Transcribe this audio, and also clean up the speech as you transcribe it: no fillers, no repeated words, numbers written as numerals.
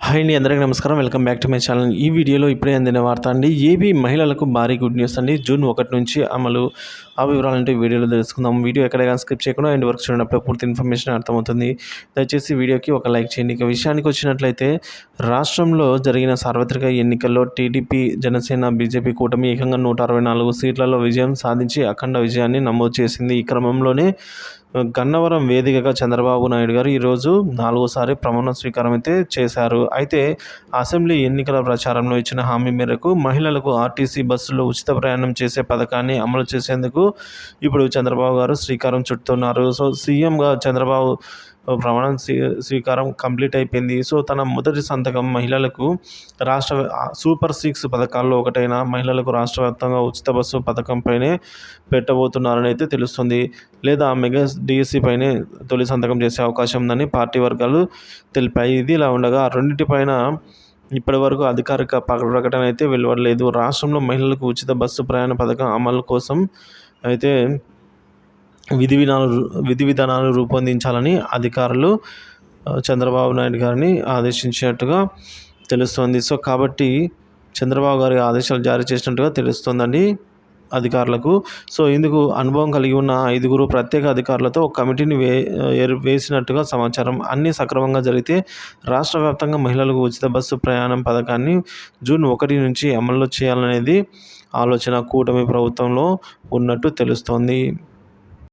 Hi అండి, అందరికీ నమస్కారం. Welcome back to my channel. ఈ వీడియోలో ఇప్పుడే అందిన వార్త అండి. ఏపీ మహిళలకు భారీ గుడ్ న్యూస్ అండి. జూన్ 1 నుంచి అమలు. ఆ వివరాలంటే వీడియోలో తెలుసుకుందాం. వీడియో ఎక్కడైనా స్కిప్ చేయకుండా ఎండ్ వరకు చూడనప్పుడు పూర్తి ఇన్ఫర్మేషన్ అర్థమవుతుంది. దయచేసి వీడియోకి ఒక లైక్ చేయండి. ఇక విషయానికి వచ్చినట్లయితే రాష్ట్రంలో జరిగిన సార్వత్రిక ఎన్నికల్లో టీడీపీ, జనసేన, బీజేపీ కూటమి ఏకంగా 164 సీట్లలో విజయం సాధించి అఖండ విజయాన్ని నమోదు చేసింది. ఈ క్రమంలోనే గన్నవరం వేదికగా చంద్రబాబు నాయుడు గారు ఈరోజు 4వసారి ప్రమాణ స్వీకారం అయితే చేశారు. అయితే అసెంబ్లీ ఎన్నికల ప్రచారంలో ఇచ్చిన హామీ మేరకు మహిళలకు ఆర్టీసీ బస్సులో ఉచిత ప్రయాణం చేసే పథకాన్ని అమలు చేసేందుకు ఇప్పుడు చంద్రబాబు గారు శ్రీకారం చుడుతున్నారు. సో సీఎంగా చంద్రబాబు ప్రమాణం స్వీకారం కంప్లీట్ అయిపోయింది. సో తన మొదటి సంతకం మహిళలకు సూపర్ 6 పథకాల్లో ఒకటైన మహిళలకు రాష్ట్ర వ్యాప్తంగా ఉచిత బస్సు పథకంపైనే పెట్టబోతున్నారని అయితే తెలుస్తుంది. లేదా మెగా డిఎస్సి పైనే తొలి సంతకం చేసే అవకాశం ఉందని పార్టీ వర్గాలు తెలిపాయి. ఇది ఇలా ఉండగా రెండింటిపైన ఇప్పటి వరకు అధికారిక ప్రకటన అయితే వెలువడలేదు. రాష్ట్రంలో మహిళలకు ఉచిత బస్సు ప్రయాణ పథకం అమలు కోసం అయితే విధి విధానాలు రూపొందించాలని అధికారులు చంద్రబాబు నాయుడు గారిని ఆదేశించినట్టుగా తెలుస్తోంది. సో కాబట్టి చంద్రబాబు గారి ఆదేశాలు జారీ చేసినట్టుగా తెలుస్తోందండి అధికారులకు. సో ఇందుకు అనుభవం కలిగి ఉన్న 5 ప్రత్యేక అధికారులతో ఒక కమిటీని వేసినట్టుగా సమాచారం. అన్నీ సక్రమంగా జరిగితే రాష్ట్ర వ్యాప్తంగా మహిళలకు ఉచిత బస్సు ప్రయాణం పథకాన్ని జూన్ 1 నుంచి అమలు చేయాలనేది ఆలోచన కూటమి ప్రభుత్వంలో ఉన్నట్టు తెలుస్తోంది.